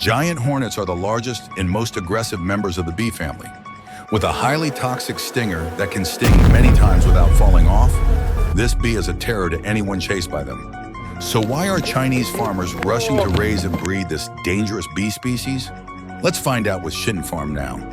Giant hornets are the largest and most aggressive members of the bee family. With a highly toxic stinger that can sting many times without falling off, this bee is a terror to anyone chased by them. So why are Chinese farmers rushing to raise and breed this dangerous bee species? Let's find out with Shin Farm now.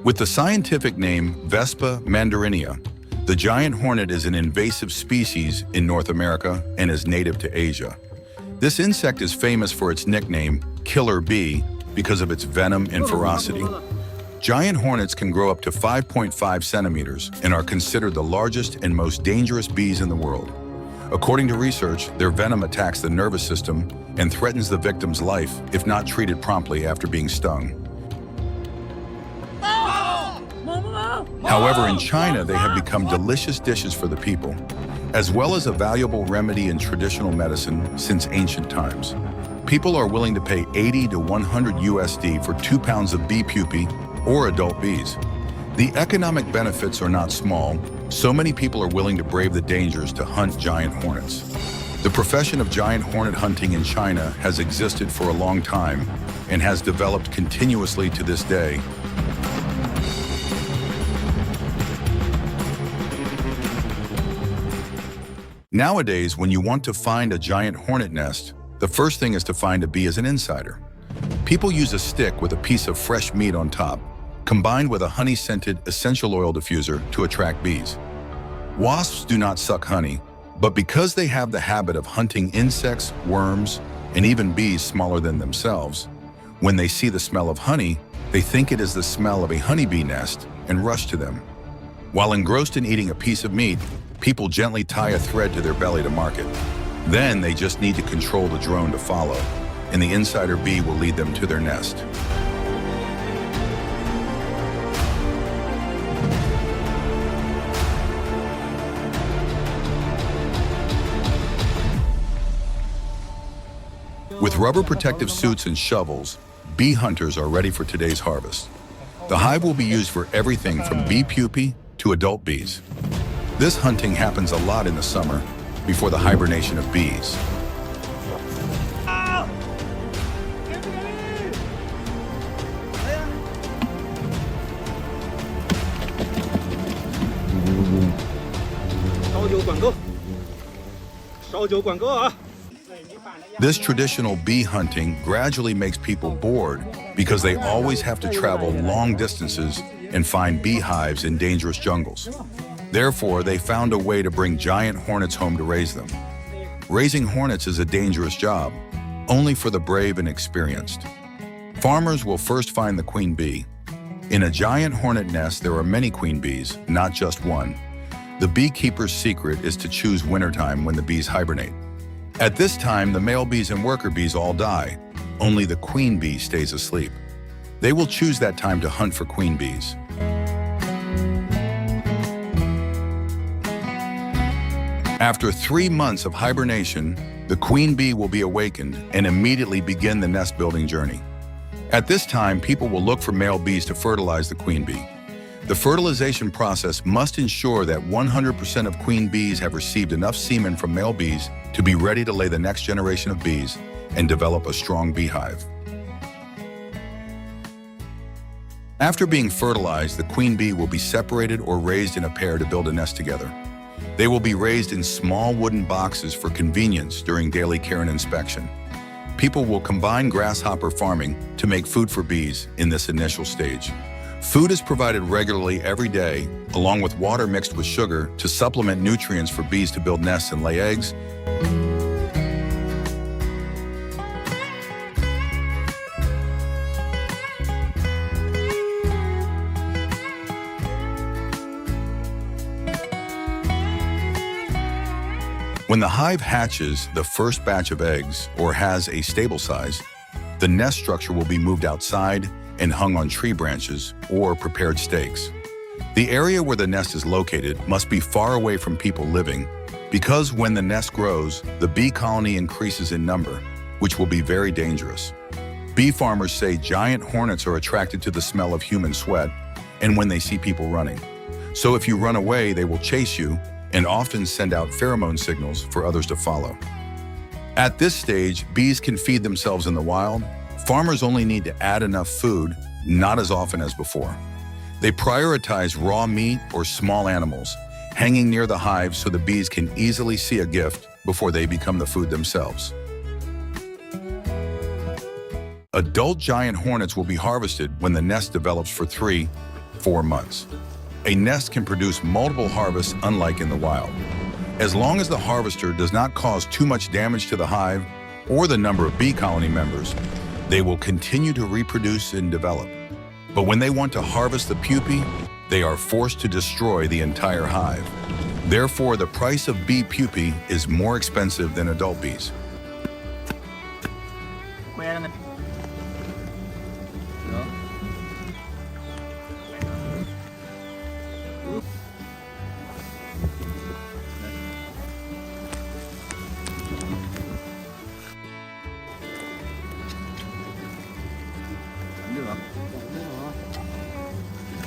With the scientific name Vespa mandarinia, the giant hornet is an invasive species in North America and is native to Asia. This insect is famous for its nickname, killer bee, because of its venom and ferocity. Giant hornets can grow up to 5.5 centimeters and are considered the largest and most dangerous bees in the world. According to research, their venom attacks the nervous system and threatens the victim's life if not treated promptly after being stung. However, in China, they have become delicious dishes for the people, as well as a valuable remedy in traditional medicine since ancient times. People are willing to pay 80 to 100 USD for 2 pounds of bee pupae or adult bees. The economic benefits are not small, so many people are willing to brave the dangers to hunt giant hornets. The profession of giant hornet hunting in China has existed for a long time and has developed continuously to this day. Nowadays, when you want to find a giant hornet nest, the first thing is to find a bee as an insider. People use a stick with a piece of fresh meat on top, combined with a honey-scented essential oil diffuser to attract bees. Wasps do not suck honey, but because they have the habit of hunting insects, worms, and even bees smaller than themselves, when they see the smell of honey, they think it is the smell of a honeybee nest and rush to them. While engrossed in eating a piece of meat, people gently tie a thread to their belly to mark it. Then they just need to control the drone to follow, and the insider bee will lead them to their nest. With rubber protective suits and shovels, bee hunters are ready for today's harvest. The hive will be used for everything from bee pupae to adult bees. This hunting happens a lot in the summer, before the hibernation of bees. This traditional bee hunting gradually makes people bored because they always have to travel long distances and find beehives in dangerous jungles. Therefore, they found a way to bring giant hornets home to raise them. Raising hornets is a dangerous job, only for the brave and experienced. Farmers will first find the queen bee. In a giant hornet nest, there are many queen bees, not just one. The beekeeper's secret is to choose wintertime when the bees hibernate. At this time, the male bees and worker bees all die. Only the queen bee stays asleep. They will choose that time to hunt for queen bees. After 3 months of hibernation, the queen bee will be awakened and immediately begin the nest-building journey. At this time, people will look for male bees to fertilize the queen bee. The fertilization process must ensure that 100% of queen bees have received enough semen from male bees to be ready to lay the next generation of bees and develop a strong beehive. After being fertilized, the queen bee will be separated or raised in a pair to build a nest together. They will be raised in small wooden boxes for convenience during daily care and inspection. People will combine grasshopper farming to make food for bees in this initial stage. Food is provided regularly every day, along with water mixed with sugar to supplement nutrients for bees to build nests and lay eggs. When the hive hatches the first batch of eggs or has a stable size, the nest structure will be moved outside and hung on tree branches or prepared stakes. The area where the nest is located must be far away from people living because when the nest grows, the bee colony increases in number, which will be very dangerous. Bee farmers say giant hornets are attracted to the smell of human sweat and when they see people running. So if you run away, they will chase you and often send out pheromone signals for others to follow. At this stage, bees can feed themselves in the wild. Farmers only need to add enough food, not as often as before. They prioritize raw meat or small animals, hanging near the hive so the bees can easily see a gift before they become the food themselves. Adult giant hornets will be harvested when the nest develops for 3-4 months. A nest can produce multiple harvests, unlike in the wild. As long as the harvester does not cause too much damage to the hive or the number of bee colony members, they will continue to reproduce and develop. But when they want to harvest the pupae, they are forced to destroy the entire hive. Therefore, the price of bee pupae is more expensive than adult bees.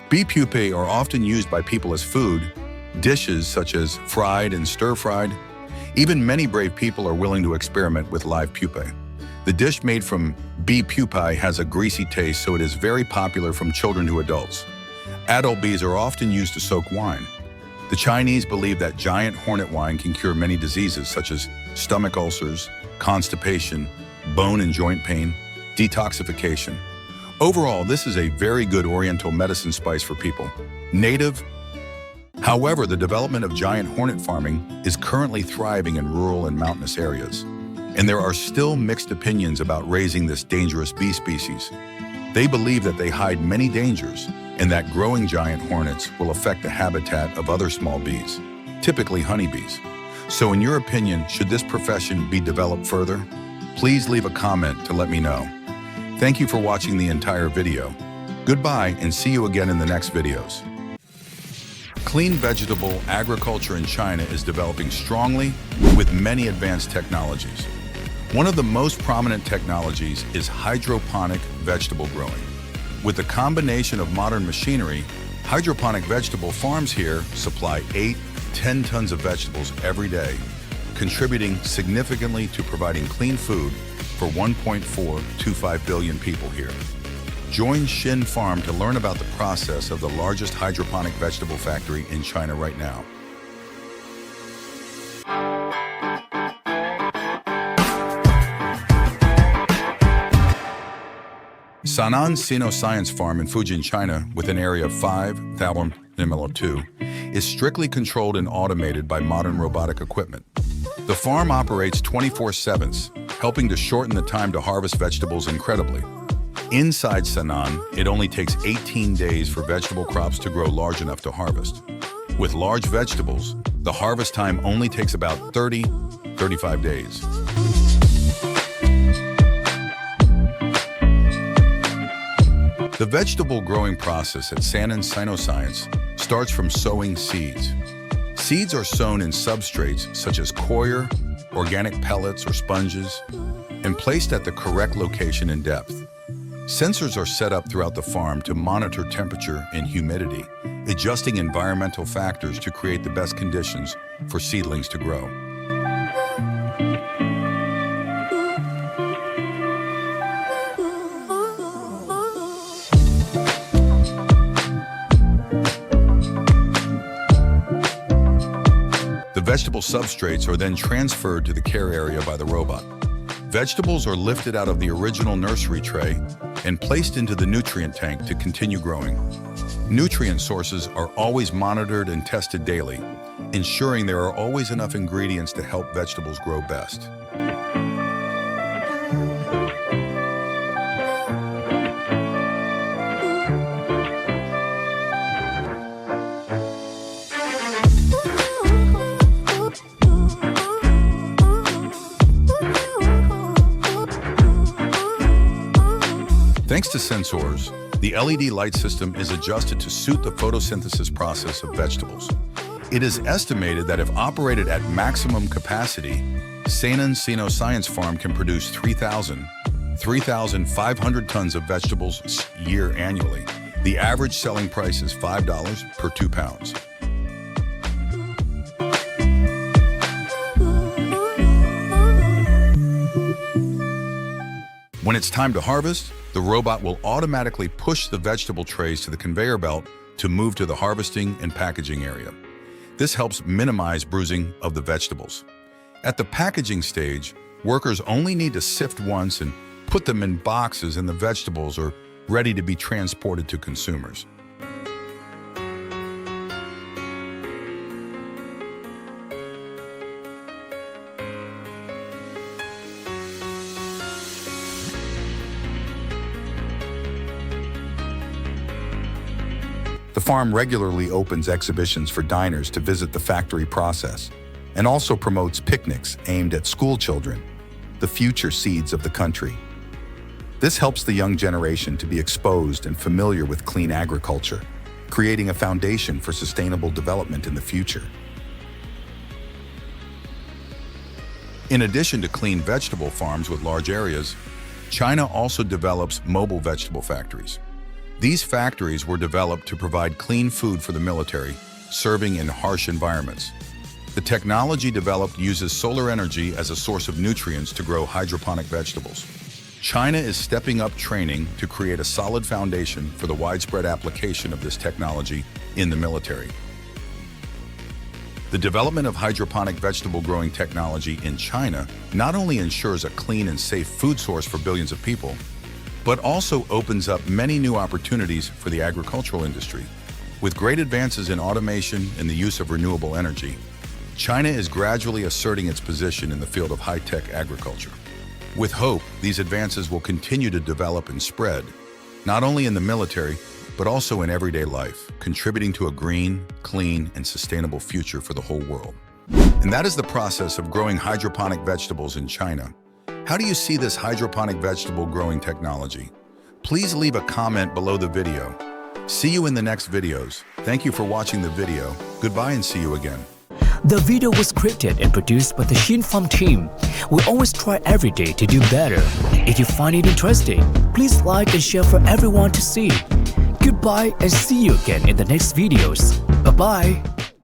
Bee pupae are often used by people as food, dishes such as fried and stir-fried. Even many brave people are willing to experiment with live pupae. The dish made from bee pupae has a greasy taste, so it is very popular from children to adults. Adult bees are often used to soak wine. The Chinese believe that giant hornet wine can cure many diseases such as stomach ulcers, constipation, bone and joint pain, detoxification. Overall, this is a very good oriental medicine spice for people. However, the development of giant hornet farming is currently thriving in rural and mountainous areas, and there are still mixed opinions about raising this dangerous bee species. They believe that they hide many dangers and that growing giant hornets will affect the habitat of other small bees, typically honeybees. So in your opinion, should this profession be developed further? Please leave a comment to let me know. Thank you for watching the entire video. Goodbye and see you again in the next videos. Clean vegetable agriculture in China is developing strongly with many advanced technologies. One of the most prominent technologies is hydroponic vegetable growing. With the combination of modern machinery, hydroponic vegetable farms here supply 8-10 tons of vegetables every day, contributing significantly to providing clean food for 1.425 billion people here. Join Shin Farm to learn about the process of the largest hydroponic vegetable factory in China right now. Sanan Sino Science Farm in Fujian, China, with an area of 5,002, is strictly controlled and automated by modern robotic equipment. The farm operates 24/7, helping to shorten the time to harvest vegetables incredibly. Inside Sanan, it only takes 18 days for vegetable crops to grow large enough to harvest. With large vegetables, the harvest time only takes about 30-35 days. The vegetable growing process at Sanan Science starts from sowing seeds. Seeds are sown in substrates such as coir, organic pellets, or sponges, and placed at the correct location and depth. Sensors are set up throughout the farm to monitor temperature and humidity, adjusting environmental factors to create the best conditions for seedlings to grow. The vegetable substrates are then transferred to the care area by the robot. Vegetables are lifted out of the original nursery tray and placed into the nutrient tank to continue growing. Nutrient sources are always monitored and tested daily, ensuring there are always enough ingredients to help vegetables grow best. Thanks to sensors, the LED light system is adjusted to suit the photosynthesis process of vegetables. It is estimated that if operated at maximum capacity, Sanan Sino Science Farm can produce 3,500 tons of vegetables a year annually, The average selling price is $5 per 2 pounds. When it's time to harvest, the robot will automatically push the vegetable trays to the conveyor belt to move to the harvesting and packaging area. This helps minimize bruising of the vegetables. At the packaging stage, workers only need to sift once and put them in boxes, and the vegetables are ready to be transported to consumers. The farm regularly opens exhibitions for diners to visit the factory process, and also promotes picnics aimed at school children, the future seeds of the country. This helps the young generation to be exposed and familiar with clean agriculture, creating a foundation for sustainable development in the future. In addition to clean vegetable farms with large areas, China also develops mobile vegetable factories. These factories were developed to provide clean food for the military, serving in harsh environments. The technology developed uses solar energy as a source of nutrients to grow hydroponic vegetables. China is stepping up training to create a solid foundation for the widespread application of this technology in the military. The development of hydroponic vegetable growing technology in China not only ensures a clean and safe food source for billions of people, but also opens up many new opportunities for the agricultural industry. With great advances in automation and the use of renewable energy, China is gradually asserting its position in the field of high-tech agriculture. With hope, these advances will continue to develop and spread, not only in the military, but also in everyday life, contributing to a green, clean, and sustainable future for the whole world. And that is the process of growing hydroponic vegetables in China. How do you see this hydroponic vegetable growing technology? Please leave a comment below the video. See you in the next videos. Thank you for watching the video. Goodbye and see you again. The video was scripted and produced by the Shin Farm team. We always try every day to do better. If you find it interesting, please like and share for everyone to see. Goodbye and see you again in the next videos. Bye-bye.